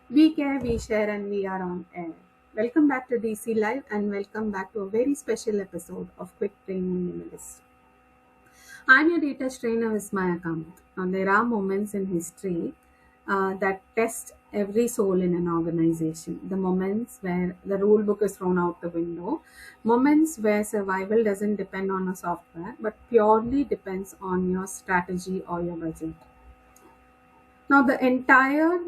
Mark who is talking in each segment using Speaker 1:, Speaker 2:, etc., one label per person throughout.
Speaker 1: We care, we share, and we are on air. Welcome back to DC Live and welcome back to a very special episode of Quick Training Minimalist. I'm your data trainer, Vismaya Kamath. Now, there are moments in history that test every soul in an organization. The moments where the rule book is thrown out the window, moments where survival doesn't depend on a software but purely depends on your strategy or your budget. Now, the entire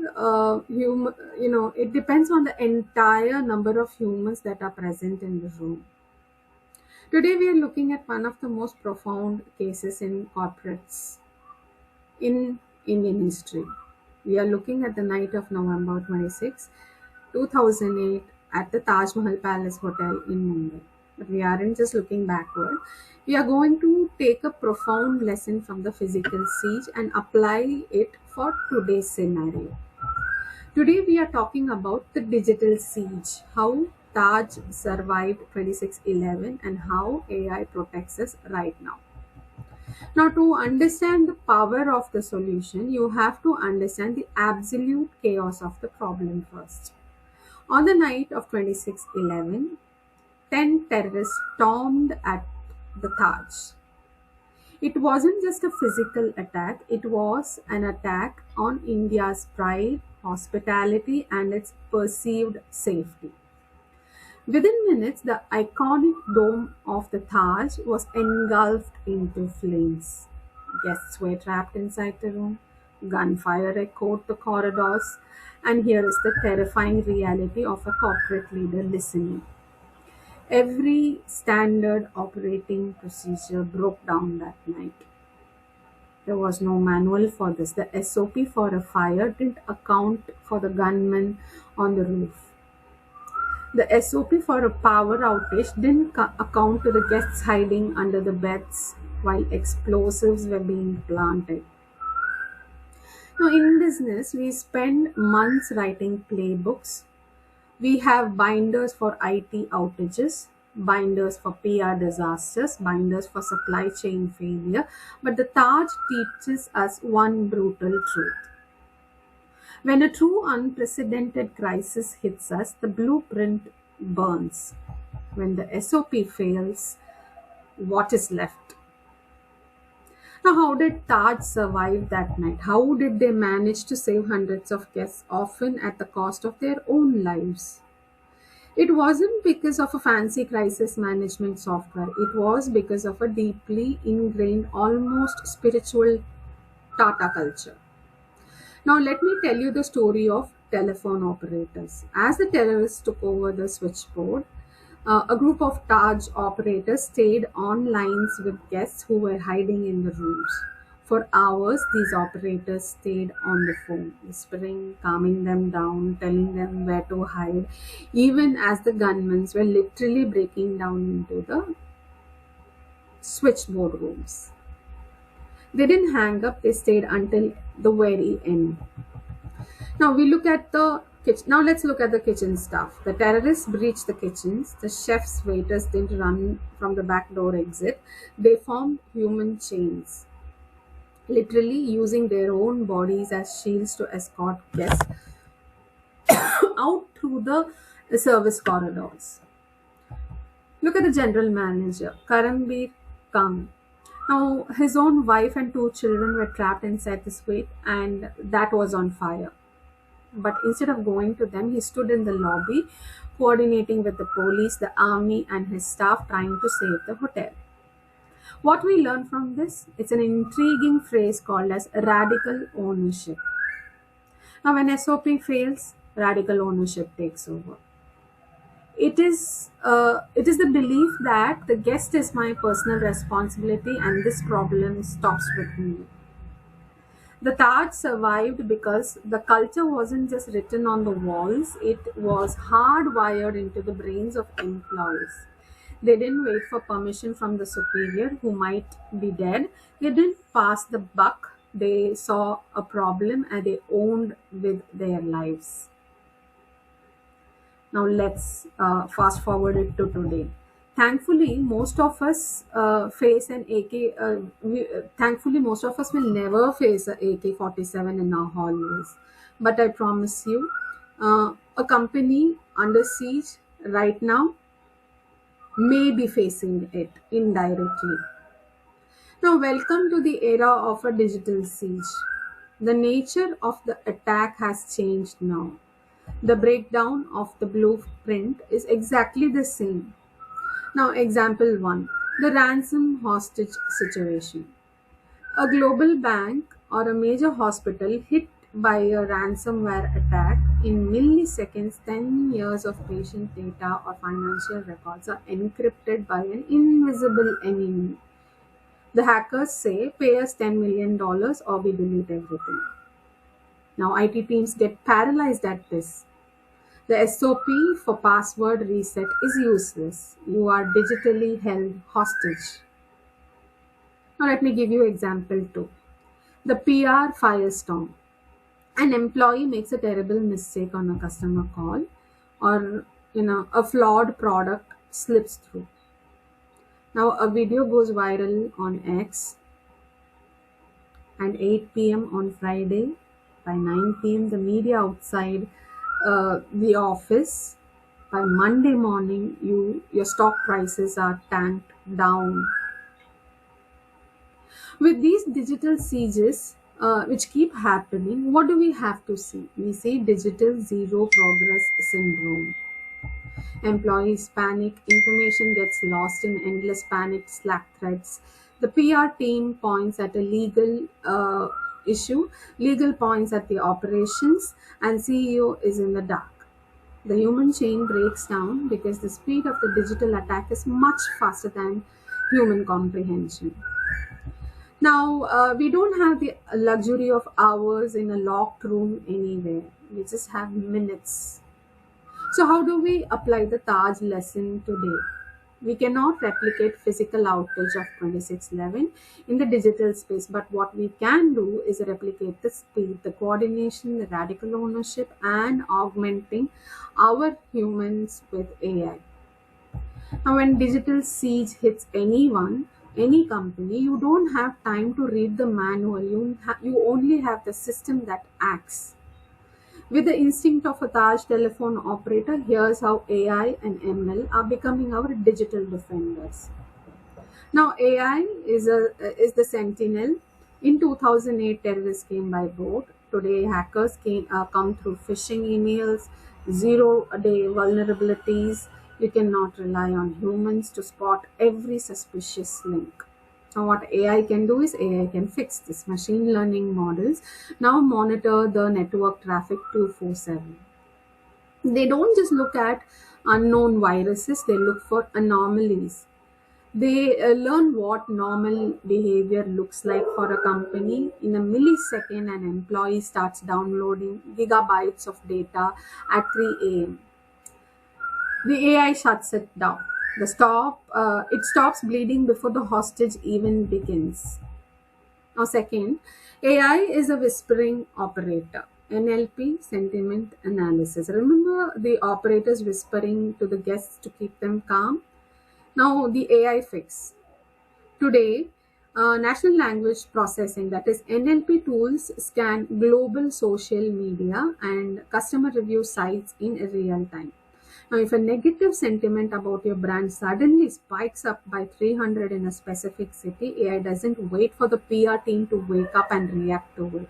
Speaker 1: it depends on the entire number of humans that are present in the room. Today, we are looking at one of the most profound cases in corporates in Indian history. We are looking at the night of November 26, 2008, at the Taj Mahal Palace Hotel in Mumbai. But we aren't just looking backward. We are going to take a profound lesson from the physical siege and apply it for today's scenario. Today we are talking about the digital siege, how Taj survived 2611 and how AI protects us right now. Now, to understand the power of the solution, you have to understand the absolute chaos of the problem first. On the night of 2611, 10 terrorists stormed at the Taj. It wasn't just a physical attack, it was an attack on India's pride, hospitality, and its perceived safety. Within minutes, the iconic dome of the Taj was engulfed into flames. Guests were trapped inside the room, gunfire echoed the corridors, and here is the terrifying reality of a corporate leader listening. Every standard operating procedure broke down that night. There was no manual for this. The SOP for a fire didn't account for the gunmen on the roof. The SOP for a power outage didn't account to the guests hiding under the beds while explosives were being planted. Now, in business, we spend months writing playbooks. We have binders for IT outages, binders for PR disasters, binders for supply chain failure. But the Taj teaches us one brutal truth. When a true unprecedented crisis hits us, the blueprint burns. When the SOP fails, what is left? Now, how did Taj survive that night? How did they manage to save hundreds of guests, often at the cost of their own lives? It wasn't because of a fancy crisis management software. It was because of a deeply ingrained, almost spiritual Tata culture. Now, let me tell you the story of telephone operators. As the terrorists took over the switchboard, a group of Taj operators stayed on lines with guests who were hiding in the rooms. For hours, these operators stayed on the phone, whispering, calming them down, telling them where to hide, even as the gunmen were literally breaking down into the switchboard rooms. They didn't hang up, they stayed until the very end. Now we look at the kitchen. Now let's look at the kitchen staff. The terrorists breached the kitchens. The chefs, waiters didn't run from the back door exit. They formed human chains, literally using their own bodies as shields to escort guests out through the service corridors. Look at the general manager, Karambir Kang. Now, his own wife and two children were trapped inside the suite, and that was on fire. But instead of going to them, he stood in the lobby, coordinating with the police, the army, and his staff trying to save the hotel. What we learn from this? It's an intriguing phrase called as radical ownership. Now, when SOP fails, radical ownership takes over. It is the belief that the guest is my personal responsibility and this problem stops with me. The Taj survived because the culture wasn't just written on the walls, it was hardwired into the brains of employees. They didn't wait for permission from the superior who might be dead. They didn't pass the buck. They saw a problem and they owned with their lives. Now let's fast forward it to today. Thankfully, most of us face an AK. Thankfully, most of us will never face a AK-47 in our hallways. But I promise you, A company under siege right now may be facing it indirectly. Now, welcome to the era of a digital siege. The nature of the attack has changed now. The breakdown of the blueprint is exactly the same. Now, example 1, the ransom hostage situation. A global bank or a major hospital hit by a ransomware attack, in milliseconds, 10 years of patient data or financial records are encrypted by an invisible enemy. The hackers say, pay us $10 million or we delete everything. Now, IT teams get paralyzed at this. The SOP for password reset is useless. You are digitally held hostage. Now, let me give you example 2. The PR firestorm. An employee makes a terrible mistake on a customer call, or a flawed product slips through. Now, a video goes viral on X at 8 p.m. on Friday. By 9 p.m., the media outside the office. By Monday morning, your stock prices are tanked down. With these digital sieges, which keep happening, what do we have to see? We see digital zero progress syndrome. Employees panic, information gets lost in endless panicked Slack threads. The PR team points at a legal issue, legal points at the operations, and CEO is in the dark. The human chain breaks down because the speed of the digital attack is much faster than human comprehension. Now, we don't have the luxury of hours in a locked room anywhere. We just have minutes. So, how do we apply the Taj lesson today? We cannot replicate physical outage of 2611 in the digital space, but what we can do is replicate the speed, the coordination, the radical ownership, and augmenting our humans with AI. Now, when digital siege hits anyone, any company, you don't have time to read the manual. You only have the system that acts. With the instinct of a Taj telephone operator, here's how AI and ML are becoming our digital defenders. Now, AI is the sentinel. In 2008, terrorists came by boat. Today, hackers come through phishing emails, zero-day vulnerabilities. You cannot rely on humans to spot every suspicious link. Now, what AI can do is AI can fix this. Machine learning models now monitor the network traffic 24/7. They don't just look at unknown viruses, they look for anomalies. They learn what normal behavior looks like for a company. In a millisecond, an employee starts downloading gigabytes of data at 3 a.m. The AI shuts it down. It stops bleeding before the hostage even begins. Now, second, AI is a whispering operator. NLP, sentiment analysis. Remember the operators whispering to the guests to keep them calm? Now, the AI fix. Today, natural language processing, that is NLP tools, scan global social media and customer review sites in real time. Now, if a negative sentiment about your brand suddenly spikes up by 300 in a specific city, AI doesn't wait for the PR team to wake up and react to it.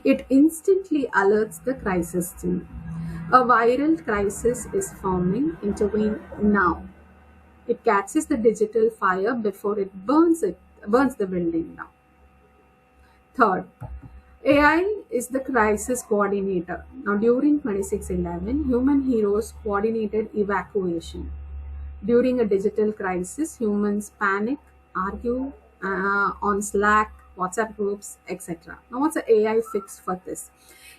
Speaker 1: It instantly alerts the crisis team. A viral crisis is forming. Intervene now. It catches the digital fire before it burns the building down. Third, AI is the crisis coordinator. Now, during 2611, human heroes coordinated evacuation. During a digital crisis, humans panic, argue on Slack, WhatsApp groups, etc. Now, what's the AI fix for this?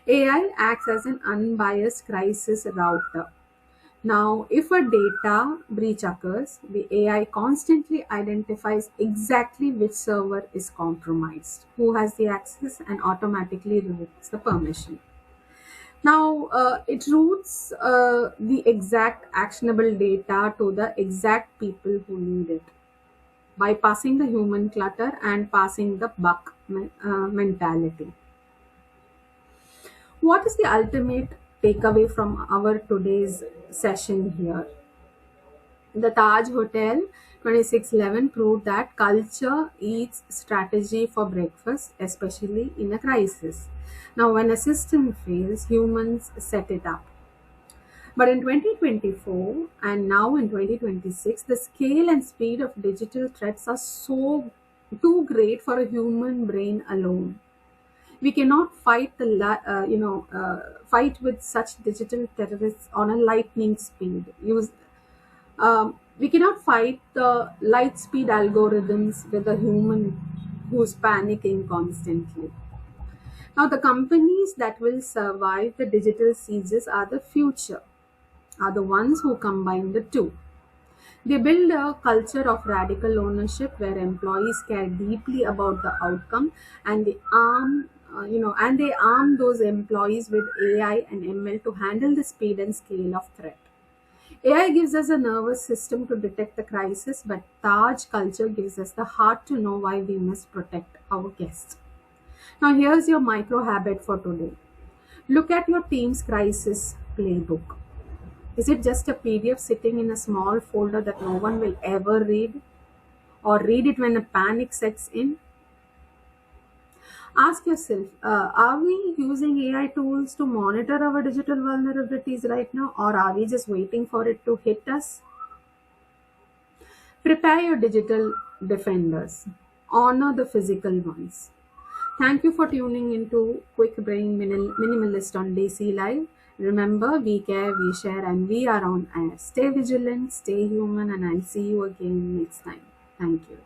Speaker 1: AI acts as an unbiased crisis router. Now, if a data breach occurs, the AI constantly identifies exactly which server is compromised, who has the access, and automatically revokes the permission. Now, it routes the exact actionable data to the exact people who need it, bypassing the human clutter and passing the buck mentality. What is the ultimate takeaway from our today's session here. The Taj Hotel 2611 proved that culture eats strategy for breakfast, especially in a crisis. Now, when a system fails, humans set it up. But in 2024 and now in 2026, the scale and speed of digital threats are so too great for a human brain alone. We cannot fight with such digital terrorists on a lightning speed. We cannot fight the light speed algorithms with a human who's panicking constantly. Now, the companies that will survive the digital sieges are the future, are the ones who combine the two. They build a culture of radical ownership where employees care deeply about the outcome, and they arm those employees with AI and ML to handle the speed and scale of threat. AI gives us a nervous system to detect the crisis, but Taj culture gives us the heart to know why we must protect our guests. Now, here's your micro habit for today. Look at your team's crisis playbook. Is it just a PDF sitting in a small folder that no one will ever read? Or read it when a panic sets in? Ask yourself, are we using AI tools to monitor our digital vulnerabilities right now, or are we just waiting for it to hit us? Prepare your digital defenders. Honor the physical ones. Thank you for tuning into Quick Brain Minimalist on DC Live. Remember, we care, we share, and we are on air. Stay vigilant, stay human, and I'll see you again next time. Thank you.